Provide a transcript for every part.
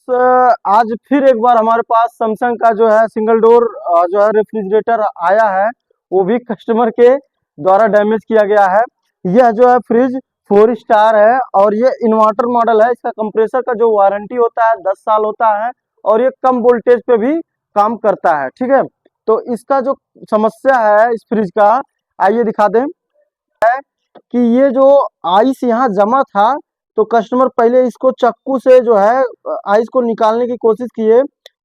आज फिर एक बार हमारे पास सैमसंग का जो है सिंगल डोर जो है रेफ्रिजरेटर आया है। वो भी कस्टमर के द्वारा डैमेज किया गया है। यह जो है फ्रिज 4 स्टार है और ये इन्वर्टर मॉडल है। इसका कंप्रेसर का जो वारंटी होता है 10 साल होता है और ये कम वोल्टेज पे भी काम करता है। ठीक है, तो इसका जो समस्या है इस फ्रिज का, आइए दिखा दें कि ये जो आइस यहाँ जमा था, तो कस्टमर पहले इसको चक्कू से जो है आइस को निकालने की कोशिश किए।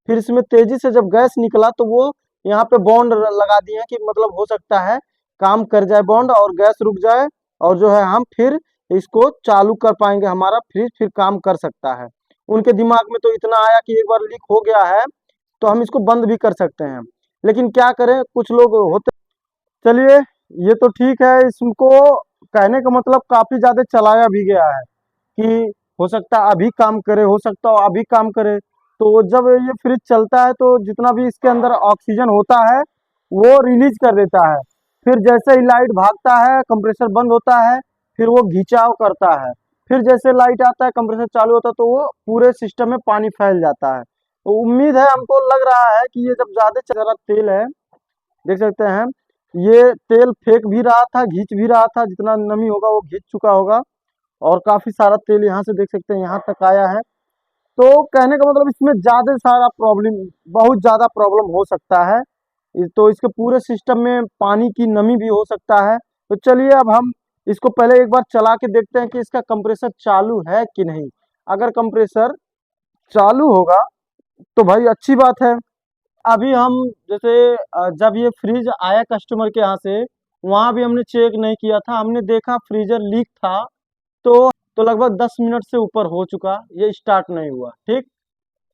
फिर इसमें तेजी से जब गैस निकला तो वो यहाँ पे बॉन्ड लगा दिए कि मतलब हो सकता है काम कर जाए बॉन्ड और गैस रुक जाए और जो है हम फिर इसको चालू कर पाएंगे, हमारा फ्रिज फिर काम कर सकता है। उनके दिमाग में तो इतना आया कि एक बार लीक हो गया है तो हम इसको बंद भी कर सकते हैं। लेकिन क्या करें, कुछ लोग होते। चलिए, ये तो ठीक है। इसको कहने का मतलब काफी ज्यादा चलाया भी गया है कि हो सकता है अभी काम करे, हो सकता है अभी काम करे। तो जब ये फ्रिज चलता है तो जितना भी इसके अंदर ऑक्सीजन होता है वो रिलीज कर देता है। फिर जैसे ही लाइट भागता है कंप्रेसर बंद होता है, फिर वो घिंचाव करता है। फिर जैसे लाइट आता है कंप्रेसर चालू होता है तो वो पूरे सिस्टम में पानी फैल जाता है। तो उम्मीद है, हमको लग रहा है कि ये जब ज्यादा चल तेल है, देख सकते हैं ये तेल फेंक भी रहा था, खींच भी रहा था। जितना नमी होगा वो खींच चुका होगा और काफी सारा तेल यहाँ से देख सकते हैं यहाँ तक आया है। तो कहने का मतलब इसमें ज्यादा सारा प्रॉब्लम, बहुत ज्यादा प्रॉब्लम हो सकता है। तो इसके पूरे सिस्टम में पानी की नमी भी हो सकता है। तो चलिए अब हम इसको पहले एक बार चला के देखते हैं कि इसका कंप्रेसर चालू है कि नहीं। अगर कंप्रेसर चालू होगा तो भाई अच्छी बात है। अभी हम जैसे जब ये फ्रिज आया कस्टमर के यहाँ से, वहां भी हमने चेक नहीं किया था। हमने देखा फ्रीजर लीक था। तो लगभग 10 मिनट से ऊपर हो चुका, ये स्टार्ट नहीं हुआ। ठीक,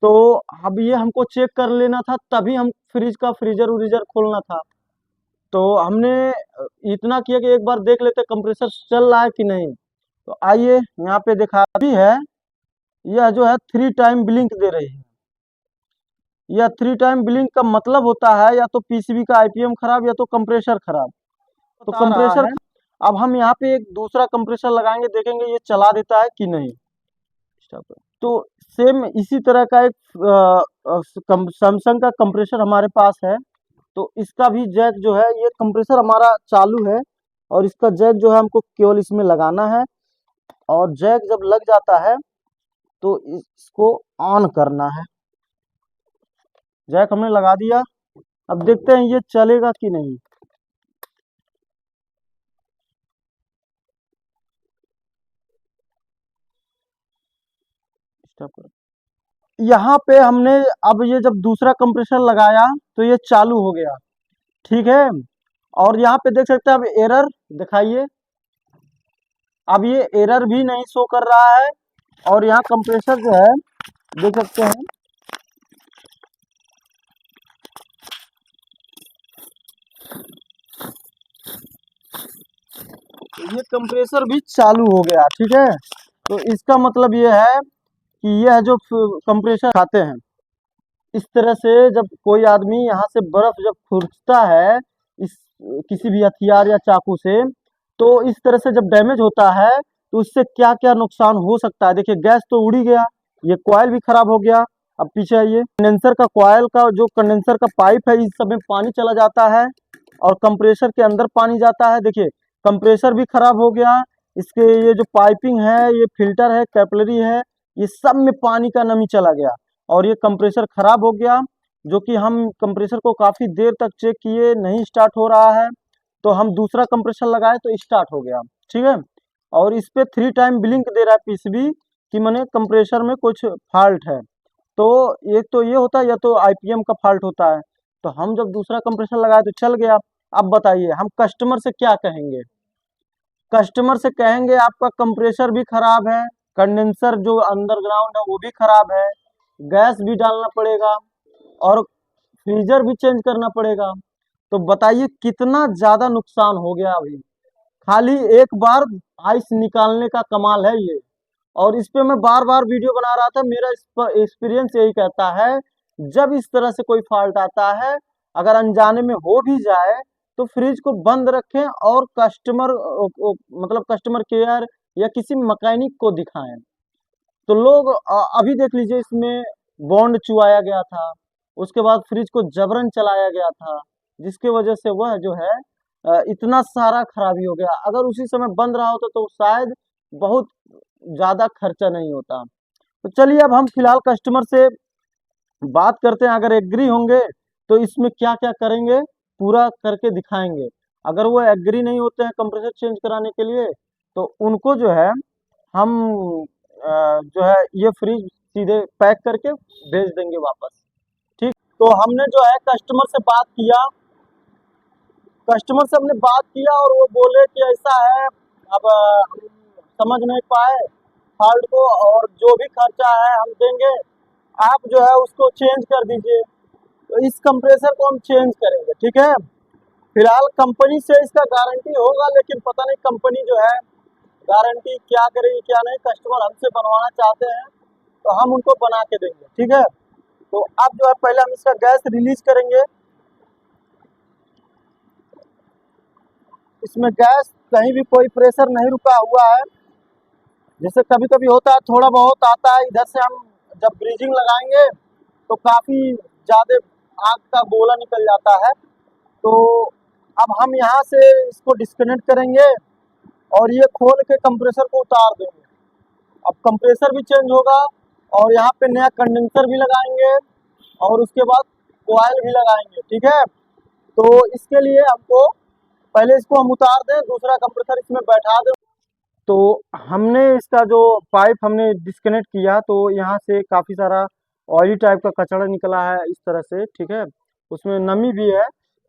तो अब ये हमको चेक कर लेना था, तभी हम फ्रिज का फ्रीजर उरीजर खोलना था। तो हमने इतना किया कि एक बार देख लेते कंप्रेसर चल रहा है कि नहीं। तो आइए, यहाँ पे देखा भी है, यह जो है 3 टाइम ब्लिंक दे रही है। यह 3 टाइम ब्लिंक का मतलब होता है या तो पीसीबी का आईपीएम खराब या तो कंप्रेसर खराब। तो कंप्रेसर, अब हम यहाँ पे एक दूसरा कंप्रेसर लगाएंगे, देखेंगे ये चला देता है कि नहीं। तो सेम इसी तरह का एक सैमसंग का कंप्रेसर हमारे पास है। तो इसका भी जैक जो है, ये कंप्रेसर हमारा चालू है और इसका जैक जो है हमको केवल इसमें लगाना है और जैक जब लग जाता है तो इसको ऑन करना है। जैक हमने लगा दिया, अब देखते हैं ये चलेगा कि नहीं। यहाँ पे हमने अब ये जब दूसरा कंप्रेसर लगाया तो ये चालू हो गया। ठीक है, और यहाँ पे देख सकते हैं अब एरर दिखाइए। अब ये एरर भी नहीं शो कर रहा है और यहाँ कंप्रेसर जो है देख सकते हैं, ये कंप्रेसर भी चालू हो गया। ठीक है, तो इसका मतलब ये है कि यह जो कंप्रेसर खाते हैं, इस तरह से जब कोई आदमी यहाँ से बर्फ जब खुरचता है इस किसी भी हथियार या चाकू से, तो इस तरह से जब डैमेज होता है तो उससे क्या क्या नुकसान हो सकता है। देखिए, गैस तो उड़ी गया, ये कॉइल भी खराब हो गया। अब पीछे आइए, कंडेंसर का कॉइल का जो कंडेंसर का पाइप है, इस सब में पानी चला जाता है और कंप्रेसर के अंदर पानी जाता है। देखिए, कंप्रेसर भी खराब हो गया, इसके ये जो पाइपिंग है, ये फिल्टर है, कैपिलरी है, ये सब में पानी का नमी चला गया और ये कंप्रेसर खराब हो गया। जो कि हम कंप्रेसर को काफी देर तक चेक किए, नहीं स्टार्ट हो रहा है। तो हम दूसरा कंप्रेसर लगाए तो स्टार्ट हो गया। ठीक है, और इस पे 3 टाइम ब्लिंक दे रहा है पीसीबी कि मैंने कंप्रेसर में कुछ फॉल्ट है। तो एक तो ये होता है या तो आईपीएम का फॉल्ट होता है। तो हम जब दूसरा कंप्रेसर लगाए तो चल गया। अब बताइए हम कस्टमर से क्या कहेंगे। कस्टमर से कहेंगे आपका कंप्रेसर भी खराब है, कंडेंसर जो अंडरग्राउंड है वो भी खराब है, गैस भी डालना पड़ेगा और फ्रीजर भी चेंज करना पड़ेगा। तो बताइए कितना ज्यादा नुकसान हो गया। अभी खाली एक बार आइस निकालने का कमाल है ये। और इस पे मैं बार बार वीडियो बना रहा था, मेरा इस पर एक्सपीरियंस यही कहता है, जब इस तरह से कोई फॉल्ट आता है, अगर अनजाने में हो भी जाए तो फ्रिज को बंद रखें और कस्टमर मतलब कस्टमर केयर या किसी मैकेनिक को दिखाएं। तो लोग अभी देख लीजिए, इसमें बॉन्ड चुआया गया था, उसके बाद फ्रिज को जबरन चलाया गया था, जिसके वजह से वह जो है इतना सारा खराबी हो गया। अगर उसी समय बंद रहा होता तो शायद बहुत ज्यादा खर्चा नहीं होता। तो चलिए अब हम फिलहाल कस्टमर से बात करते हैं, अगर एग्री होंगे तो इसमें क्या क्या करेंगे पूरा करके दिखाएंगे। अगर वो एग्री नहीं होते हैं कंप्रेसर चेंज कराने के लिए, तो उनको जो है हम जो है ये फ्रिज सीधे पैक करके भेज देंगे वापस। ठीक, तो हमने जो है कस्टमर से बात किया, कस्टमर से हमने बात किया और वो बोले कि ऐसा है, अब हम समझ नहीं पाए फॉल्ट को, और जो भी खर्चा है हम देंगे, आप जो है उसको चेंज कर दीजिए। तो इस कंप्रेसर को हम चेंज करेंगे, ठीक है। फिलहाल कंपनी से इसका गारंटी होगा, लेकिन पता नहीं कंपनी जो है गारंटी क्या करेगी क्या नहीं। कस्टमर हमसे बनवाना चाहते हैं तो हम उनको बना के देंगे, ठीक है। तो अब जो है पहले हम इसका गैस रिलीज करेंगे। इसमें गैस कहीं भी कोई प्रेशर नहीं रुका हुआ है, जैसे कभी कभी होता है थोड़ा बहुत आता है। इधर से हम जब ब्रीजिंग लगाएंगे तो काफी ज्यादा आग का गोला निकल जाता है। तो अब हम यहाँ से इसको डिस्कनेक्ट करेंगे और ये खोल के कंप्रेसर को उतार देंगे। अब कंप्रेसर भी चेंज होगा और यहाँ पे नया कंडेंसर भी लगाएंगे और उसके बाद कोयल भी लगाएंगे, ठीक है। तो इसके लिए हमको पहले इसको हम उतार दें, दूसरा कंप्रेसर इसमें बैठा दें। तो हमने इसका जो पाइप हमने डिस्कनेक्ट किया, तो यहाँ से काफ़ी सारा ऑयली टाइप का कचरा निकला है इस तरह से, ठीक है। उसमें नमी भी है,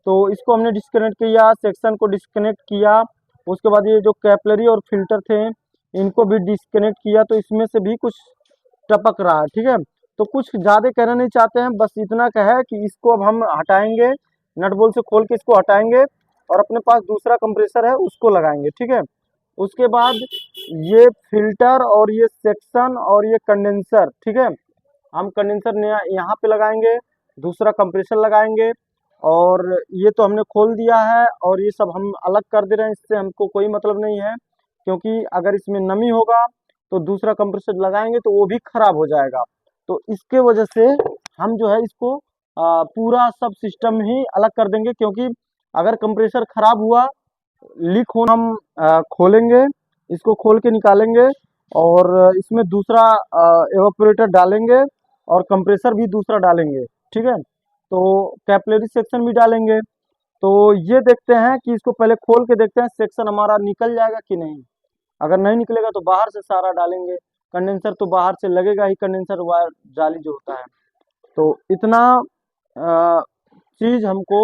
तो इसको हमने डिस्कनेक्ट किया, सेक्शन को डिस्कनेक्ट किया। उसके बाद ये जो कैपलरी और फिल्टर थे इनको भी डिस्कनेक्ट किया, तो इसमें से भी कुछ टपक रहा है, ठीक है। तो कुछ ज़्यादा कहना नहीं चाहते हैं, बस इतना का है कि इसको अब हम हटाएंगे, नट बोल्ट से खोल के इसको हटाएंगे और अपने पास दूसरा कंप्रेसर है उसको लगाएंगे, ठीक है। उसके बाद ये फिल्टर और ये सेक्शन और ये कंडेंसर, ठीक है, हम कंडेंसर नया यहाँ पे लगाएंगे, दूसरा कंप्रेसर लगाएंगे। और ये तो हमने खोल दिया है और ये सब हम अलग कर दे रहे हैं, इससे हमको कोई मतलब नहीं है, क्योंकि अगर इसमें नमी होगा तो दूसरा कंप्रेसर लगाएंगे तो वो भी खराब हो जाएगा। तो इसके वजह से हम जो है इसको पूरा सब सिस्टम ही अलग कर देंगे, क्योंकि अगर कंप्रेसर खराब हुआ, लीक होना, हम खोलेंगे, इसको खोल के निकालेंगे और इसमें दूसरा एवापोरेटर डालेंगे और कंप्रेसर भी दूसरा डालेंगे, ठीक है। तो कैपिलरी सेक्शन भी डालेंगे। तो ये देखते हैं कि इसको पहले खोल के देखते हैं सेक्शन हमारा निकल जाएगा कि नहीं। अगर नहीं निकलेगा तो बाहर से सारा डालेंगे। कंडेंसर तो बाहर से लगेगा ही, कंडेंसर वायर जाली जो होता है। तो इतना चीज़ हमको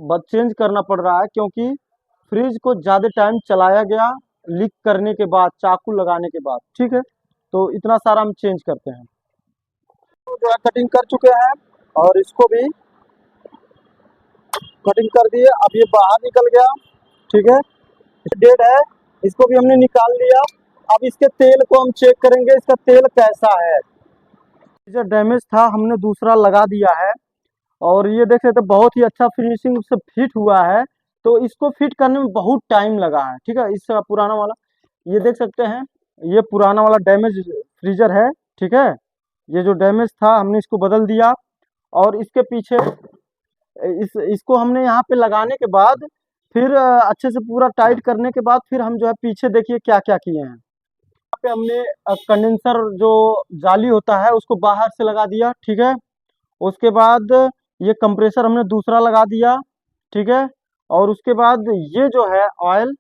बस चेंज करना पड़ रहा है, क्योंकि फ्रिज को ज़्यादा टाइम चलाया गया लीक करने के बाद, चाकू लगाने के बाद, ठीक है। तो इतना सारा हम चेंज करते हैं। तो जो है कटिंग कर चुके हैं और इसको भी कटिंग कर दिए। अब ये बाहर निकल गया, ठीक है, डेड है, इसको भी हमने निकाल लिया। अब इसके तेल को हम चेक करेंगे, इसका तेल कैसा है। जो डैमेज था हमने दूसरा लगा दिया है और ये देख सकते हैं बहुत ही अच्छा फिनिशिंग से फिट हुआ है। तो इसको फिट करने में बहुत टाइम लगा है, ठीक है। इसका पुराना वाला ये देख सकते हैं, ये पुराना वाला डैमेज फ्रीजर है, ठीक है। ये जो डैमेज था हमने इसको बदल दिया और इसके पीछे इसको हमने यहाँ पे लगाने के बाद फिर अच्छे से पूरा टाइट करने के बाद फिर हम जो है पीछे देखिए क्या क्या किए हैं। यहाँ पे हमने कंडेंसर जो जाली होता है उसको बाहर से लगा दिया, ठीक है। उसके बाद ये कंप्रेसर हमने दूसरा लगा दिया, ठीक है। और उसके बाद ये जो है ऑयल,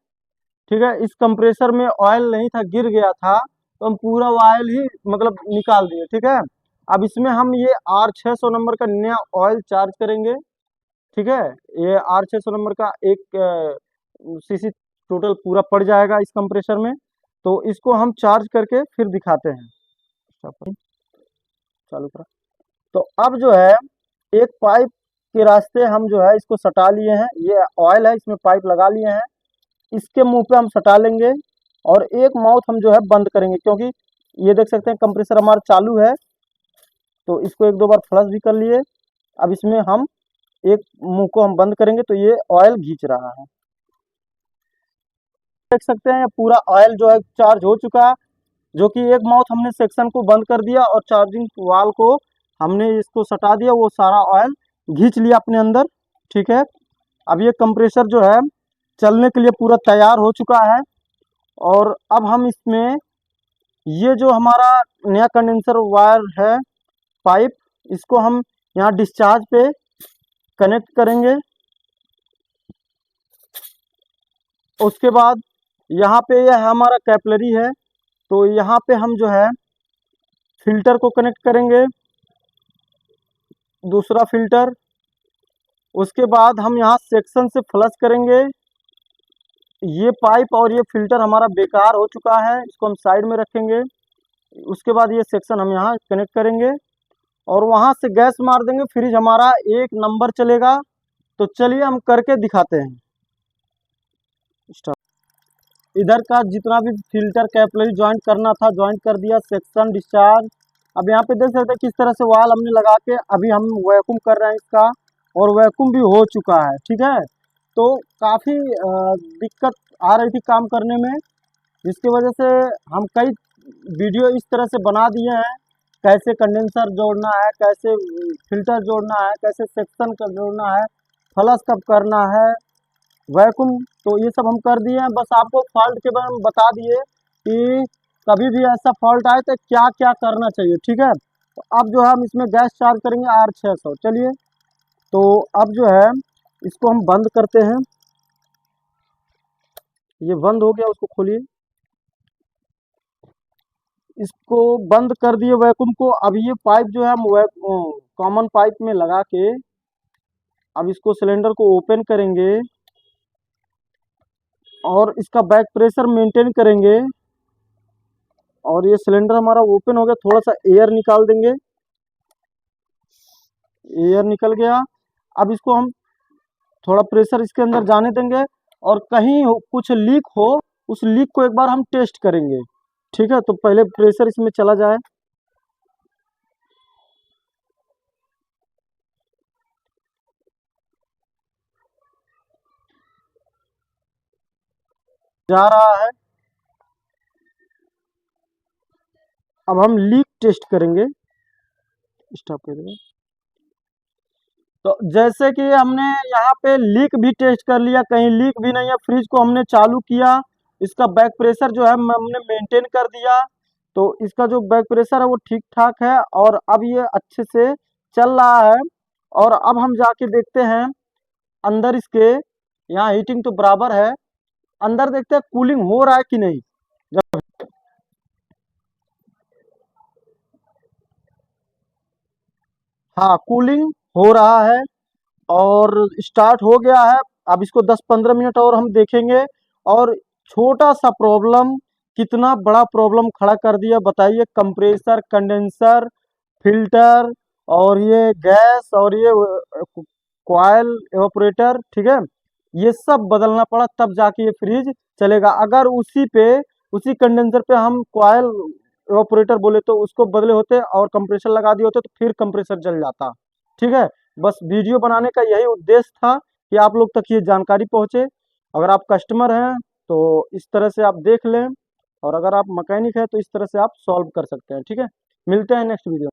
ठीक है, इस कंप्रेसर में ऑयल नहीं था, गिर गया था, तो हम पूरा ऑयल ही मतलब निकाल दिए, ठीक है। अब इसमें हम ये R600 नंबर का नया ऑयल चार्ज करेंगे, ठीक है। ये R600 नंबर का एक सीसी टोटल पूरा पड़ जाएगा इस कंप्रेसर में। तो इसको हम चार्ज करके फिर दिखाते हैं। चालू करा। तो अब जो है एक पाइप के रास्ते हम जो है इसको सटा लिए हैं, ये ऑयल है इसमें पाइप लगा लिए हैं, इसके मुंह पे हम सटा लेंगे और एक माउथ हम जो है बंद करेंगे, क्योंकि ये देख सकते हैं कंप्रेसर हमारा चालू है। तो इसको एक दो बार फ्लश भी कर लिए। अब इसमें हम एक मुंह को हम बंद करेंगे तो ये ऑयल खींच रहा है, देख सकते हैं पूरा ऑयल जो है चार्ज हो चुका है। जो कि एक माउथ हमने सेक्शन को बंद कर दिया और चार्जिंग वाल को हमने इसको सटा दिया, वो सारा ऑयल घींच लिया अपने अंदर। ठीक है, अब ये कंप्रेसर जो है चलने के लिए पूरा तैयार हो चुका है। और अब हम इसमें ये जो हमारा नया कंडेंसर वायर है पाइप, इसको हम यहाँ डिस्चार्ज पे कनेक्ट करेंगे। उसके बाद यहाँ पे यह हमारा कैपिलरी है, तो यहाँ पे हम जो है फिल्टर को कनेक्ट करेंगे, दूसरा फिल्टर। उसके बाद हम यहाँ सेक्शन से फ्लश करेंगे। ये पाइप और ये फिल्टर हमारा बेकार हो चुका है, इसको हम साइड में रखेंगे। उसके बाद ये सेक्शन हम यहाँ कनेक्ट करेंगे और वहाँ से गैस मार देंगे, फ्रिज हमारा एक नंबर चलेगा। तो चलिए हम करके दिखाते हैं। इधर का जितना भी फिल्टर कैपिलरी ज्वाइंट करना था ज्वाइंट कर दिया, सेक्शन डिस्चार्ज। अब यहाँ पे देख सकते हैं किस तरह से वाल हमने लगा के अभी हम वैक्यूम कर रहे हैं इसका, और वैक्यूम भी हो चुका है। ठीक है, तो काफ़ी दिक्कत आ रही थी काम करने में, जिसकी वजह से हम कई वीडियो इस तरह से बना दिए हैं, कैसे कंडेंसर जोड़ना है, कैसे फिल्टर जोड़ना है, कैसे सेक्शन का जोड़ना है, फ्लश कब करना है, वैक्यूम, तो ये सब हम कर दिए हैं। बस आपको फॉल्ट के बारे में बता दिए कि कभी भी ऐसा फॉल्ट आए तो क्या क्या करना चाहिए। ठीक है, तो अब जो है हम इसमें गैस चार्ज करेंगे R600। चलिए, तो अब जो है इसको हम बंद करते हैं। ये बंद हो गया, उसको खोलिए। इसको बंद कर दिए वैक्यूम को। अब ये पाइप जो है हम कॉमन पाइप में लगा के अब इसको सिलेंडर को ओपन करेंगे और इसका बैक प्रेशर मेंटेन करेंगे। और ये सिलेंडर हमारा ओपन हो गया, थोड़ा सा एयर निकाल देंगे। एयर निकल गया। अब इसको हम थोड़ा प्रेशर इसके अंदर जाने देंगे और कहीं कुछ लीक हो, उस लीक को एक बार हम टेस्ट करेंगे। ठीक है, तो पहले प्रेशर इसमें चला जाए। जा रहा है। अब हम लीक टेस्ट करेंगे। स्टॉप कर देंगे। तो जैसे कि हमने यहाँ पे लीक भी टेस्ट कर लिया, कहीं लीक भी नहीं है। फ्रिज को हमने चालू किया, इसका बैक प्रेशर जो है हमने मेंटेन कर दिया, तो इसका जो बैक प्रेशर है वो ठीक ठाक है और अब ये अच्छे से चल रहा है। और अब हम जाके देखते हैं अंदर इसके, यहाँ हीटिंग तो बराबर है, अंदर देखते हैं कूलिंग हो रहा है कि नहीं। जब हाँ, कूलिंग हो रहा है और स्टार्ट हो गया है। अब इसको 10-15 मिनट और हम देखेंगे। और छोटा सा प्रॉब्लम कितना बड़ा प्रॉब्लम खड़ा कर दिया बताइए। कंप्रेसर, कंडेंसर, फिल्टर और ये गैस और ये कॉयल एवापोरेटर, ठीक है, ये सब बदलना पड़ा तब जाके ये फ्रिज चलेगा। अगर उसी कंडेंसर पे हम कॉयल एवापोरेटर बोले तो उसको बदले होते और कंप्रेसर लगा दिए होते तो फिर कंप्रेसर जल जाता। ठीक है, बस वीडियो बनाने का यही उद्देश्य था कि आप लोग तक ये जानकारी पहुंचे। अगर आप कस्टमर हैं तो इस तरह से आप देख लें, और अगर आप मैकेनिक हैं तो इस तरह से आप सॉल्व कर सकते हैं। ठीक है, मिलते हैं नेक्स्ट वीडियो।